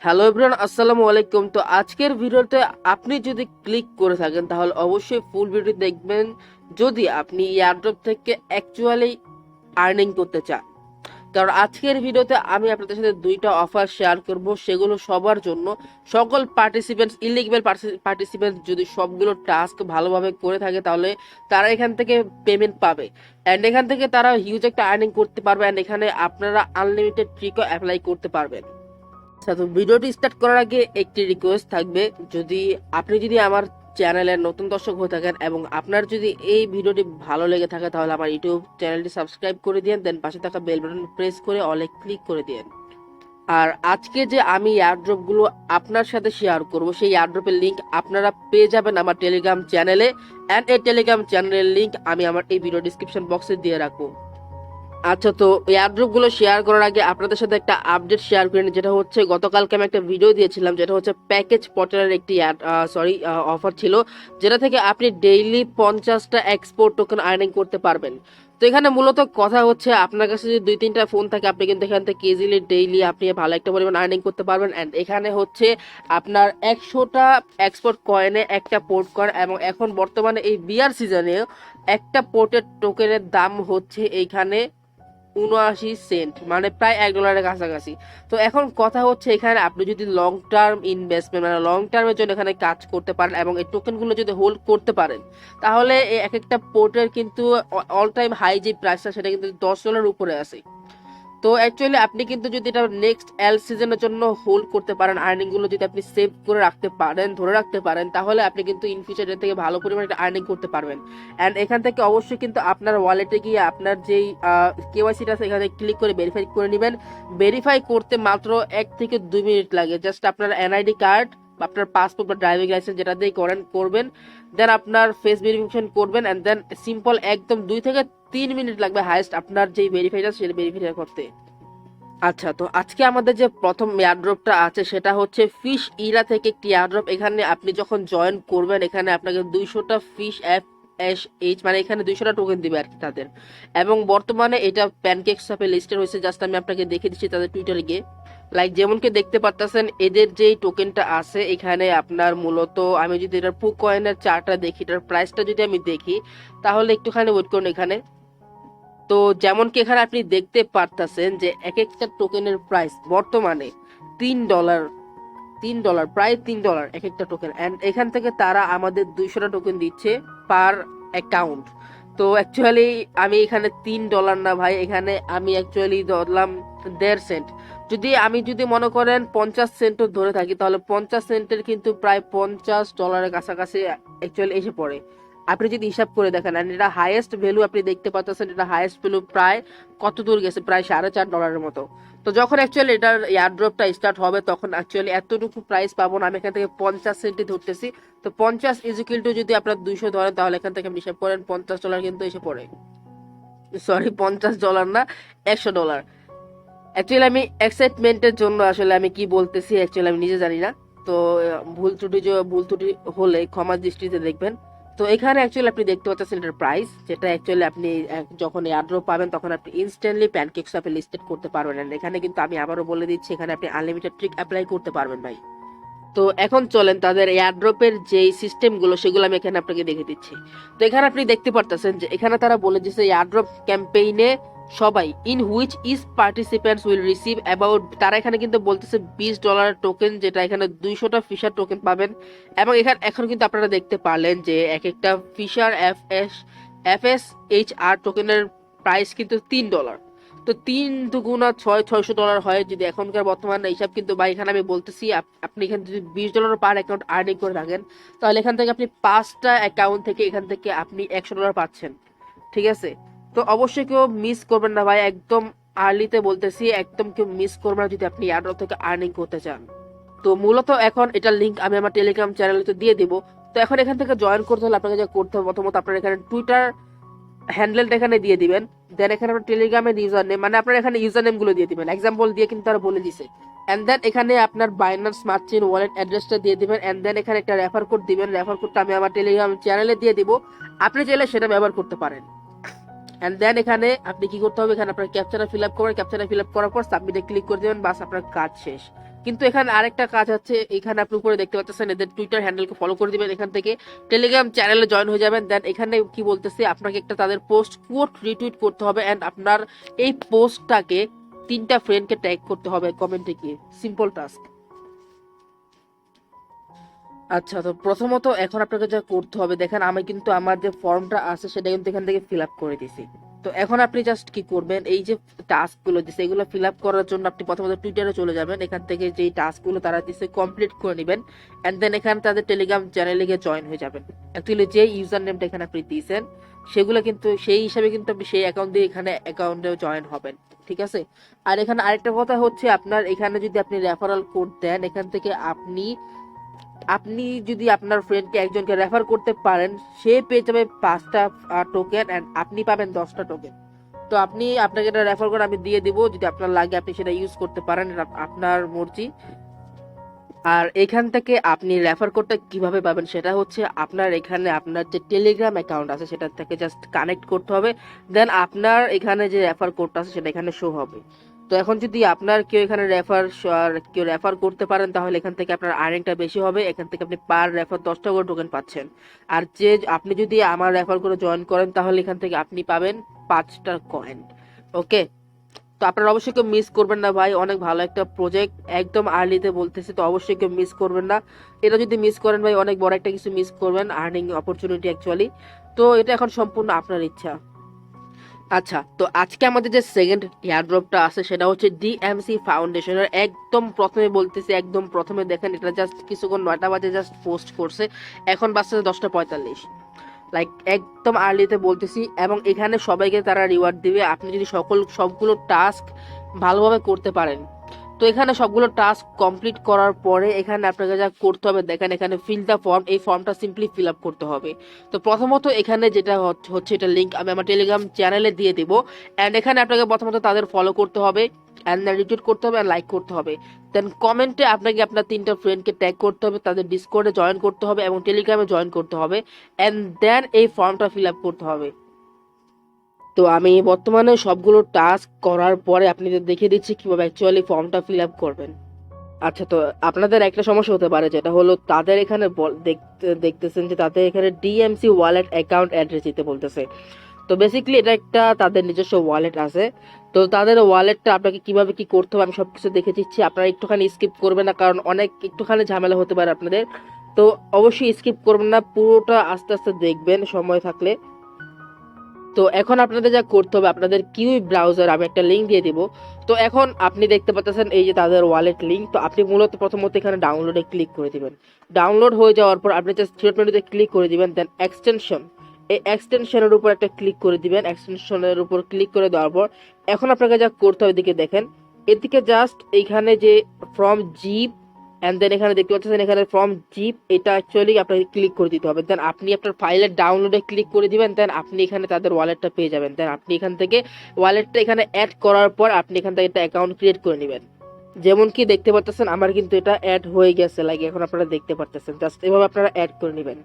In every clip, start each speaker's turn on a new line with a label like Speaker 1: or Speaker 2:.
Speaker 1: Hello everyone, আসসালামু আলাইকুম। তো আজকের ভিডিওতে আপনি যদি ক্লিক করে থাকেন তাহলে অবশ্যই ফুল ভিডিও দেখবেন যদি আপনি এয়ারড্রপ থেকে অ্যাকচুয়ালি আর্নিং করতে চান। কারণ আজকের ভিডিওতে আমি আপনাদের সাথে দুইটা অফার শেয়ার করব, সেগুলো সবার জন্য। সকল পার্টিসিপেন্টস, ইলিগেবল পার্টিসিপেন্টস যদি সবগুলো টাস্ক ভালোভাবে করে থাকে তাহলে তারা এখান থেকে পেমেন্ট পাবে অ্যান্ড এখান থেকে তারা হিউজ একটা আর্নিং করতে পারবে অ্যান্ড এখানে আপনারা আনলিমিটেড ট্রিকও অ্যাপ্লাই করতে পারবেন। আচ্ছা, তো ভিডিওটি স্টার্ট করার আগে একটি রিকোয়েস্ট থাকবে, আপনি যদি আমার চ্যানেলের নতুন দর্শক হয়ে থাকেন এবং আপনার যদি এই ভিডিওটি ভালো লেগে থাকে তাহলে আমার ইউটিউব চ্যানেলটি সাবস্ক্রাইব করে দিন, দেন পাশে থাকা বেল বাটন প্রেস করে অলে ক্লিক করে দিন। আর আজকে যে আমি এয়ারড্রপ গুলো আপনার সাথে শেয়ার করব সেই এয়ারড্রপের লিংক আপনারা পেয়ে যাবেন আমার টেলিগ্রাম চ্যানেলে, অ্যান্ড এই টেলিগ্রাম চ্যানেলের লিংক আমি আমার এই ভিডিও ডিসক্রিপশন বক্সে দিয়ে রাখবো। আচ্ছা, তো এয়ারড্রপ গুলো শেয়ার করার আগে আপনাদের সাথে একটা আপডেট শেয়ার করে নিই, যেটা হচ্ছে গতকালকে আমি একটা ভিডিও দিয়েছিলাম, যেটা হচ্ছে প্যাকেজ পটেলের একটি অফার ছিল, যেটা থেকে আপনি ডেইলি 50টা এক্সপোর্ট টোকেন আর্নিং করতে পারবেন। তো এখানে মূলত কথা হচ্ছে আপনার কাছে যদি 2-3টা ফোন থাকে আপনি কিন্তু এখান থেকে ইজিলি ডেইলি আপনি ভালো একটা পরিমাণ আর্নিং করতে পারবেন। অ্যান্ড এখানে হচ্ছে আপনার 100টা এক্সপোর্ট কয়েনে একটা পোর্ট কয়েন, এবং এখন বর্তমানে এই বিয়ার সিজনে একটা পোর্টের টোকেনের দাম হচ্ছে এইখানে 79 সেন্ট, মানে প্রায় $1 কাছাকাছি। তো এখন কথা হচ্ছে এখানে আপনি যদি লং টার্ম ইনভেস্টমেন্ট মানে লং টার্মের জন্য এখানে কাজ করতে পারেন এবং এই টোকেনগুলো যদি হোল্ড করতে পারেন তাহলে এই এক একটা পোর্টের কিন্তু অল টাইম হাই যে প্রাইসটা সেটা কিন্তু $10 উপরে আছে। তো অ্যাকচুয়ালি আপনি কিন্তু যদি এটা নেক্সট এল সিজনের জন্য হোল্ড করতে পারেন, আর্নিং গুলো যদি আপনি সেভ করে রাখতে পারেন, ধরে রাখতে পারেন, তাহলে আপনি কিন্তু ইন ফিউচার এর থেকে ভালো পরিমাণে আর্নিং করতে পারবেন। অ্যান্ড এখান থেকে অবশ্যই কিন্তু আপনার ওয়ালেটে গিয়ে আপনার যেই কেওয়াইসিটা আছে এখানে ক্লিক করে ভেরিফাই করে নেবেন। ভেরিফাই করতে মাত্র 1 থেকে 2 মিনিট লাগে। জাস্ট আপনার এনআইডি কার্ড, আপনার পাসপোর্ট বা ড্রাইভিং লাইসেন্স যেটা দিয়ে করবেন, দেন আপনার ফেস ভেরিফিকেশন করবেন, অ্যান্ড দেন সিম্পল একদম 2 থেকে 3 মিনিট লাগবে হাইস্ট আপনার যেই ভেরিফাইটা সেটা ভেরিফাই করতে। আচ্ছা, তো আজকে আমাদের যে প্রথম এয়ারড্রপটা আছে সেটা হচ্ছে ফিশ ইরা থেকে একটি এয়ারড্রপ। এখানে আপনি যখন জয়েন করবেন এখানে আপনাকে 200টা ফিশ FSH মানে এখানে 200টা টোকেন দিবে আর কি তাদের, এবং বর্তমানে এটা প্যানকেক শপে লিস্টেড হয়েছে। জাস্ট আমি আপনাকে দেখে দিচ্ছি তাদের টুইটারে গিয়ে। লাইক যেমনকি দেখতে পারতেছেন এদের যেই টোকেনটা আছে এখানে আপনার মূলত, আমি যদি এটার পু কয়েনের চার্টটা দেখি, এটার প্রাইসটা যদি আমি দেখি তাহলে একটুখানি ওয়েট করুন এখানে। তো যেমন কি এখানে আপনি দেখতে পারতেছেন যে এক একটা টোকেনের প্রাইস বর্তমানে $3, $3, প্রায় $3 এক একটা টোকেন। অ্যান্ড এখান থেকে তারা আমাদের 200টা টোকেন দিচ্ছে পার অ্যাকাউন্ট। তো অ্যাকচুয়ালি আমি এখানে $3 না ভাই, এখানে আমি অ্যাকচুয়ালি ধরলাম 1.5 সেন্ট। যদি মনে করেন 50 সেন্টও ধরে থাকি তাহলে 50 সেন্টের কিন্তু প্রায় $50 কাছাকাছি অ্যাকচুয়ালি এসে পড়ে। আপনি যদি হিসাব করে দেখেন, আর এটা হাইয়েস্ট ভ্যালু আপনি দেখতে পাচ্ছেন, এটা হাইয়েস্ট ভ্যালু প্রায় কত দূর গেছে, প্রায় $4.5 মতো। তো যখন অ্যাকচুয়ালি এটার এয়ারড্রপটা স্টার্ট হবে তখন অ্যাকচুয়ালি এতটুকু প্রাইস পাবো না, আমি এখান থেকে 50 সেন্টই ধরতেছি। তো 50 ইজিক্যাল টু যদি আপনার 200 ধরেন তাহলে এখান থেকে আপনি হিসাব করেন $50 কিন্তু এসে পড়ে। সরি, $50 না, $100। অ্যাকচুয়ালি আমি এক্সাইটমেন্টের জন্য আসলে আমি কি বলতেছি অ্যাকচুয়ালি আমি নিজে জানি না। তো ভুল ত্রুটি হলে ক্ষমা দৃষ্টিতে দেখবেন। তো এখানে অ্যাকচুয়ালি আপনি দেখতে পাচ্ছেন এটার প্রাইস, যেটা অ্যাকচুয়ালি আপনি যখন এয়ারড্রপ পাবেন তখন আপনি ইনস্ট্যান্টলি প্যানকেক শপে লিস্টেড করতে পারবেন। And এখানে কিন্তু আমি আবারও বলে দিচ্ছি এখানে আপনি আনলিমিটেড ট্রিক অ্যাপ্লাই করতে পারবেন ভাই। তো এখন চলেন তাদের এয়ারড্রপের যেই সিস্টেমগুলো সেগুলো আমি এখানে আপনাকে দেখে দিচ্ছি। তো এখানে আপনি দেখতে পারতেছেন যে এখানে তারা বলে দিচ্ছে এয়ারড্রপ ক্যাম্পেইনে সবাই in which is participants will receive about, তারা এখানে কিন্তু বলতেছে $20 টোকেন, যেটা এখানে 200টা ফিশার টোকেন পাবেন। এবং এখানে এখন কিন্তু আপনারা দেখতে পারলেন যে এক একটা ফিশার FSHR টোকেনের প্রাইস কিন্তু $3। তো 3 × 6 $600 হয় যদি এখনকার বর্তমান হিসাব। কিন্তু ভাই এখানে আমি বলতেছি আপনি এখানে যদি $20 পার অ্যাকাউন্ট আর্নিং করে থাকেন তাহলে এখান থেকে আপনি 5টা অ্যাকাউন্ট থেকে এখান থেকে আপনি $100 পাচ্ছেন। ঠিক আছে, তো অবশ্যই কেউ মিস করবেন না ভাই, একদম আর্লিতে বলতেছি, একদম কেউ মিস করবেন না যদি আপনি এয়ারড্রপ থেকে আর্নিং করতে চান। তো মূলত এখন এটার লিঙ্ক আমি আমার টেলিগ্রাম চ্যানেলে দিয়ে দিব। তো এখন এখান থেকে জয়েন করতে হলে আপনাকে যা করতে হবে, প্রথমত আপনার এখানে টুইটার হ্যান্ডেলটা এখানে দিয়ে দিবেন। দেন এখানে আপনার টেলিগ্রামের ইউজার নেম, মানে আপনার এখানে ইউজার নেম গুলো দিয়ে দিবেন, এক্সাম্পল দিয়ে কিন্তু তারা বলে দিছে। এন্ড দেন এখানে আপনার বাইন্যান্স স্মার্ট চেইন ওয়ালেট অ্যাড্রেসটা দিয়ে দিবেন। এন্ড দেন এখানে একটা রেফার কোড দিবেন, রেফার কোডটা আমি আমার টেলিগ্রাম চ্যানেলে দিয়ে দিব, আপনি চাইলে সেটা ব্যবহার করতে পারেন। অ্যান্ড দেন এখানে আপনি কি করতে হবে, এখানে আপনার ক্যাপচাটা ফিল আপ করবেন, ক্যাপচাটা ফিল আপ করার পর সাবমিটে ক্লিক করে দেবেন, বাস আপনার কাজ শেষ। কিন্তু এখানে আরেকটা কাজ আছে, এখানে আপনি উপরে দেখতে পাচ্ছেন এদের টুইটার হ্যান্ডেলকে ফলো করে দিবেন, এখান থেকে টেলিগ্রাম চ্যানেলে জয়েন হয়ে যাবেন। দেন এখানে কি বলতেছে, আপনাকে একটা তাদের পোস্ট কোট রিটুইট করতে হবে অ্যান্ড আপনার এই পোস্টটাকে 3টা ফ্রেন্ডকে ট্যাগ করতে হবে কমেন্টে গিয়ে, সিম্পল টাস্ক। আচ্ছা, তো প্রথমত এখন আপনাকে যা করতে হবে, দেখেন আমি কিন্তু আমার যে ফর্মটা আছে সেটা কিন্তু এখান থেকে ফিল আপ করে দিছি। তো এখন আপনি জাস্ট কি করবেন, এই যে টাস্কগুলো দিচ্ছে এগুলো ফিল আপ করার জন্য আপনি প্রথমত টুইটারে চলে যাবেন, এখান থেকে যেই টাস্কগুলো তারা দিচ্ছে কমপ্লিট করে নেবেন অ্যান্ড দেন এখানে তাদের টেলিগ্রাম চ্যানেলে গিয়ে জয়েন হয়ে যাবেন। অ্যাকচুয়ালি যে ইউজার নেমটা এখানে আপনি দিয়েছেন সেগুলো কিন্তু সেই হিসাবে কিন্তু আপনি সেই অ্যাকাউন্ট দিয়ে এখানে অ্যাকাউন্টে জয়েন হবেন, ঠিক আছে। আর এখানে আরেকটা কথা হচ্ছে, আপনার এখানে যদি আপনি রেফারেল কোড দেন, এখান থেকে আপনি আপনি যদি আপনার ফ্রেন্ডকে একজনকে রেফার করতে পারেন, সে পেয়ে যাবে 5টা টোকেন অ্যান্ড আপনি পাবেন 10টা টোকেন। তো আপনি আপনাকে এটা রেফার করে আমি দিয়ে দিব, যদি আপনার লাগে আপনি সেটা ইউজ করতে পারেন, এটা আপনার মর্জি। আর এখান থেকে আপনি রেফার কোডটা কিভাবে পাবেন, সেটা হচ্ছে আপনার এখানে আপনার যে টেলিগ্রাম অ্যাকাউন্ট আছে সেটা থেকে জাস্ট কানেক্ট করতে হবে, দেন আপনার এখানে যে রেফার কোডটা আছে সেটা এখানে শো হবে। তো এখন যদি আপনার কেউ এখানে কেউ রেফার করতে পারেন, তাহলে এখান থেকে আপনার আর্নিংটা বেশি হবে, এখান থেকে আপনি পার রেফার 10টা করে টোকেন পাচ্ছেন। আর যে আপনি যদি আমার রেফার করে জয়েন করেন, তাহলে এখান থেকে আপনি পাবেন 5টা কয়েন। ওকে, তো আপনারা অবশ্যই কেউ মিস করবেন না ভাই, অনেক ভালো একটা প্রজেক্ট, একদম আর্লিতে বলতেছি, তো অবশ্যই কেউ মিস করবেন না। এটা যদি মিস করেন ভাই, অনেক বড় একটা কিছু মিস করবেন, আর্নিং অপরচুনিটি অ্যাকচুয়ালি। তো এটা এখন সম্পূর্ণ আপনার ইচ্ছা। আচ্ছা, তো আজকে আমাদের যে সেকেন্ড এয়ারড্রপটা আছে সেটা হচ্ছে ডিএমসি ফাউন্ডেশনের, একদম প্রথমে বলতেছি, একদম প্রথমে দেখেন এটা জাস্ট কিছুক্ষণ 9টা বাজে জাস্ট পোস্ট করছে, এখন বাজছে 10টা 45, লাইক একদম আর্লিতে বলতেছি। এবং এখানে সবাইকে তারা রিওয়ার্ড দিবে আপনি যদি সবগুলো টাস্ক ভালোভাবে করতে পারেন। তো এখানে সবগুলো টাস্ক কমপ্লিট করার পরে এখানে আপনাকে যা করতে হবে, দেখেন এখানে ফিল দ্য ফর্ম, এই ফর্মটা সিম্পলি ফিল আপ করতে হবে। তো প্রথমত এখানে যেটা হচ্ছে এটা লিঙ্ক আমি আমার টেলিগ্রাম চ্যানেলে দিয়ে দিব অ্যান্ড এখানে আপনাকে প্রথমত তাদের ফলো করতে হবে অ্যান্ড রিটুইট করতে হবে অ্যান্ড লাইক করতে হবে। দেন কমেন্টে আপনাকে আপনার 3টা ফ্রেন্ডকে ট্যাগ করতে হবে, তাদের ডিসকর্ডে জয়েন করতে হবে এবং টেলিগ্রামে জয়েন করতে হবে অ্যান্ড দেন এই ফর্মটা ফিল আপ করতে হবে। তো আমি বর্তমানে সবগুলো টাস্ক করার পরে আপনাদের দেখিয়ে দিচ্ছি কিভাবে অ্যাকচুয়ালি ফর্মটা ফিল আপ করবেন। আচ্ছা, তো আপনাদের একটা সমস্যা হতে পারে, যেটা হলো তাদের এখানে দেখতেছেন যে তাদের এখানে ডিএমসি ওয়ালেট অ্যাকাউন্ট অ্যাড্রেস দিতে বলতেছে। তো বেসিক্যালি এটা একটা তাদের নিজস্ব ওয়ালেট আছে। তো তাদের ওয়ালেটটা আপনাকে কিভাবে কি করতে হবে আমি সবকিছু দেখে দিচ্ছি, আপনারা একটুখানি স্কিপ করবেন না, কারণ অনেক একটুখানি ঝামেলা হতে পারে আপনাদের। তো অবশ্যই স্কিপ করবেন না, পুরোটা আস্তে আস্তে দেখবেন সময় থাকলে। তো এখন আপনাদের যা করতে হবে, আপনাদের কিউই ব্রাউজার আমি একটা লিঙ্ক দিয়ে দিব। তো এখন আপনি দেখতে পাচ্ছেন এই যে তাদের ওয়ালেট লিঙ্ক, তো আপনি মূলত প্রথমত এখানে ডাউনলোডে ক্লিক করে দিবেন। ডাউনলোড হয়ে যাওয়ার পর আপনি জাস্ট থ্রি মেনুতে ক্লিক করে দিবেন, দেন এক্সটেনশন, এই এক্সটেনশনের উপর একটা ক্লিক করে দিবেন। এক্সটেনশনের উপর ক্লিক করে দেওয়ার পর এখন আপনাকে যা করতে হবে, এদিকে দেখেন, এদিকে জাস্ট এইখানে যে ফ্রম জিপ অ্যান্ড দেন এখানে দেখতে পাচ্ছেন এখানে ফ্রম জিপ, এটা অ্যাকচুয়ালি আপনাকে ক্লিক করে দিতে হবে। দেন আপনি আপনার ফাইলের ডাউনলোডে ক্লিক করে দিবেন, দেন আপনি এখানে তাদের ওয়ালেটটা পেয়ে যাবেন। দেন আপনি এখান থেকে ওয়ালেটটা এখানে অ্যাড করার পর আপনি এখান থেকে একটা অ্যাকাউন্ট ক্রিয়েট করে নেবেন। যেমন কি দেখতে পাচ্ছেন আমার কিন্তু এটা অ্যাড হয়ে গেছে, লাইক এখন আপনারা দেখতে পাচ্ছেন, জাস্ট এভাবে আপনারা অ্যাড করে নেবেন।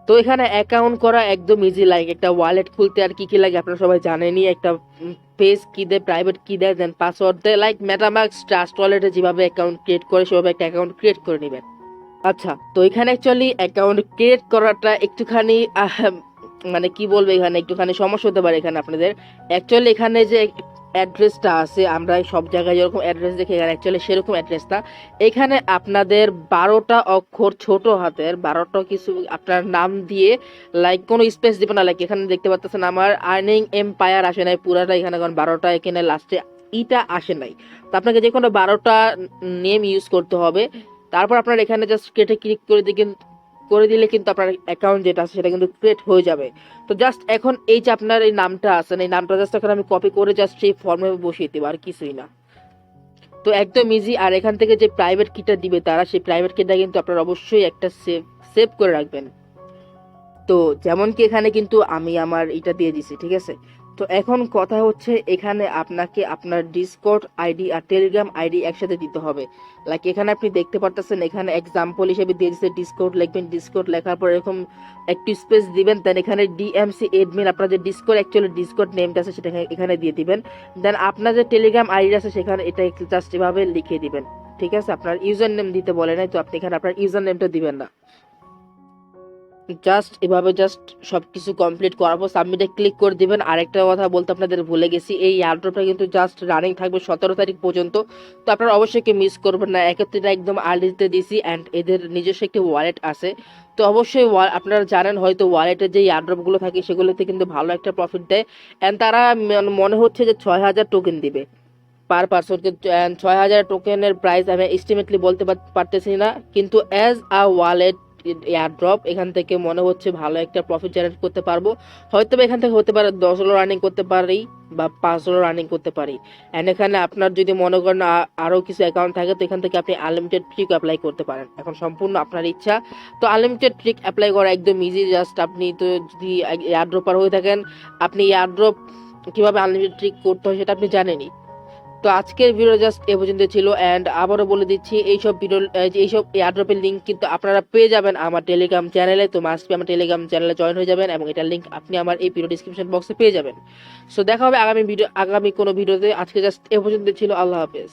Speaker 1: তো এখানে অ্যাকাউন্ট করা একদম ইজি, লাইক একটা ওয়ালেট খুলতে আর কি কি লাগে আপনারা সবাই জানেনই, একটা পেজ কি দেয়, প্রাইভেট কি দেয়, দেন পাসওয়ার্ড দেয়, লাইক মেটামাস্ক ট্রাস্ট ওয়ালেটে যেভাবে অ্যাকাউন্ট ক্রিয়েট করে সেভাবে একটা অ্যাকাউন্ট ক্রিয়েট করে নেবেন। আচ্ছা, তো এখানে অ্যাকচুয়ালি অ্যাকাউন্ট ক্রিয়েট করাটা একটুখানি মানে কি বলবো, এখানে একটুখানি সমস্যা হতে পারে এখানে আপনাদের। অ্যাকচুয়ালি এখানে যে অ্যাড্রেসটা আছে, আমরা সব জায়গায় যেরকম অ্যাড্রেস দেখি এখানে অ্যাকচুয়ালি সেরকম অ্যাড্রেস না। এখানে আপনাদের 12টা অক্ষর ছোট হাতের 12টা কিছু আপনার নাম দিয়ে, লাইক কোনো স্পেস দিবেন না, লাইক এখানে দেখতে পাচ্ছেন আমার আর্নিং এম্পায়ার আসে নাই পুরাটা, এখানে কারণ 12টা এখানে লাস্টে ইটা আসে নাই। তো আপনাকে যে কোনো 12টা নেম ইউজ করতে হবে। তারপর আপনার এখানে জাস্ট কেটে ক্লিক করে দিলে কিন্তু আপনার অ্যাকাউন্ট যেটা আছে সেটা কিন্তু ক্রিয়েট হয়ে যাবে। তো জাস্ট এখন এই যে আপনার এই নামটা আছে, এই নামটা জাস্ট এখন আমি কপি করে জাস্ট সেই ফর্মে বসিয়ে দেবো, আর কিছুই না। তো একদম ইজি। আর এখান থেকে যে প্রাইভেট কিটা দিবে তারা, সেই প্রাইভেট কিটা কিন্তু আপনারা অবশ্যই একটা সেভ করে রাখবেন। তো যেমন কি এখানে কিন্তু আমি আমার এটা দিয়ে দিছি, ঠিক আছে। তো তো এখন কথা হচ্ছে এখানে আপনাকে আপনার ডিসকর্ড আইডি আর টেলিগ্রাম আইডি একসাথে দিতে হবে। লাইক এখানে আপনি দেখতে পারতেছেন, এখানে এক্সাম্পল হিসেবে দিয়ে দিচ্ছে ডিসকর্ড লিখবেন, ডিসকর্ড লেখার পর এরকম একটি স্পেস দিবেন, দেন এখানে ডিএমসি এডমিন আপনার যে ডিসকর্ড অ্যাকচুয়ালি ডিসকর্ড নেমটা আছে সেটা এখানে দিয়ে দিবেন। দেন আপনার যে টেলিগ্রাম আইডি আছে সেখানে এটা জাস্ট এভাবে লিখে দিবেন। ঠিক আছে, আপনার ইউজার নেম দিতে বলে নাই, তো আপনি এখানে আপনার ইউজার নেমটা দিবেন না। জাস্ট এভাবে জাস্ট সবকিছু কমপ্লিট করার পর সাবমিটে ক্লিক করে দিবেন। আরেকটা কথা বলতে আপনাদের ভুলে গেছি, এই এয়ারড্রপটা কিন্তু জাস্ট রানিং থাকবে 17 তারিখ পর্যন্ত। তো আপনারা অবশ্যই কেউ মিস করবেন না, একত্রিশ একদম আর্লিতে দিছি অ্যান্ড এদের নিজস্ব একটি ওয়ালেট আছে। তো অবশ্যই আপনারা জানেন হয়তো ওয়ালেটের যে এয়ারড্রপগুলো থাকে সেগুলোতে কিন্তু ভালো একটা প্রফিট দেয় অ্যান্ড তারা মনে হচ্ছে যে 6,000 টোকেন দিবে পার পার্সনকে। 6,000 টোকেনের প্রাইস আমি এস্টিমেটলি বলতে পারতেছি না, কিন্তু অ্যাজ আ ওয়ালেট এয়ারড্রপ এখান থেকে মনে হচ্ছে ভালো একটা প্রফিট জেনারেট করতে পারবো। হয়তো এখান থেকে হতে পারে $10 রানিং করতে পারি বা $5 রানিং করতে পারি। অ্যান্ড এখানে আপনার যদি মনে করেন আরও কিছু অ্যাকাউন্ট থাকে তো এখান থেকে আপনি আনলিমিটেড ট্রিক অ্যাপ্লাই করতে পারেন, এখন সম্পূর্ণ আপনার ইচ্ছা। তো আনলিমিটেড ট্রিক অ্যাপ্লাই করা একদম ইজি, জাস্ট আপনি তো যদি এয়ারড্রপার হয়ে থাকেন আপনি এয়ারড্রপ কীভাবে আনলিমিটেড ট্রিক করতে হয় সেটা আপনি জানেনই। তো আজকের ভিডিও জাস্ট এ পর্যন্ত ছিল অ্যান্ড আবারও বলে দিচ্ছি এইসব এয়ারড্রপের লিঙ্ক কিন্তু আপনারা পেয়ে যাবেন আমার টেলিগ্রাম চ্যানেলে। তো মাস্ট বি আমার টেলিগ্রাম চ্যানেলে জয়েন হয়ে যাবেন এবং এটার লিঙ্ক আপনি আমার এই ভিডিও ডিসক্রিপশন বক্সে পেয়ে যাবেন। সো দেখা হবে আগামী কোনো ভিডিওতে। আজকে জাস্ট এ পর্যন্ত ছিল, আল্লাহ হাফেজ।